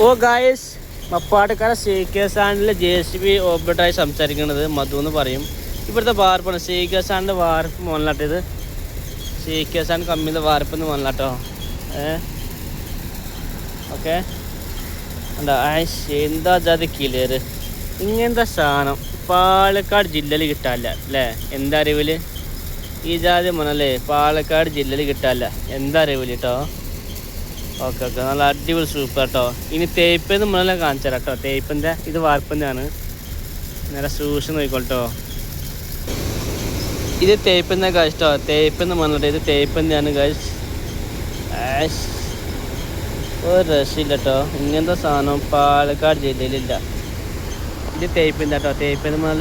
ഓ guys, മപ്പാടക്കാര CK JCB ഓപ്പറേറ്ററായി സംസാരിക്കുന്നത് മധു എന്ന് പറയും. ഇവിടുത്തെ വാർപ്പാണ് CK വാർപ്പ് മോനലാട്ടോ. ഇത് CK കമ്മിയുടെ വാർപ്പെന്ന് മോനലാട്ടോ. ഓക്കെ, എന്താ എന്താ ജാതി കിളിയർ ഇങ്ങനത്തെ സാധനം പാലക്കാട് ജില്ലയിൽ കിട്ടാനില്ല അല്ലേ? എന്താ അറിവില് ഈ ജാതി മോനല്ലേ പാലക്കാട് ജില്ലയിൽ കിട്ടാനില്ല. എന്താ അറിവില് കേട്ടോ. ഓക്കെ ഓക്കെ, നല്ല അടിപൊളി സൂപ്പർ കേട്ടോ. ഇനി തേപ്പെന്ന് മുന്നേ കാണിച്ചു തരാം കേട്ടോ. തേപ്പിൻ്റെ ഇത് വാർപ്പിൻ്റെ ആണ്. നല്ല സൂക്ഷിച്ച് നോക്കിക്കോട്ടോ. ഇത് തേപ്പിൻ്റെ കാശ് കേട്ടോ. തേപ്പെന്ന് മുന്നിട്ട് ഇത് തേപ്പിൻ്റെ ആണ് കാശ്. ഒരു രക്ഷയില്ല കേട്ടോ. ഇങ്ങനത്തെ സാധനം പാലക്കാട് ജില്ലയിലില്ല. ഇത് തേപ്പിൻ്റെ കേട്ടോ. തേപ്പിൻ്റെ മുതൽ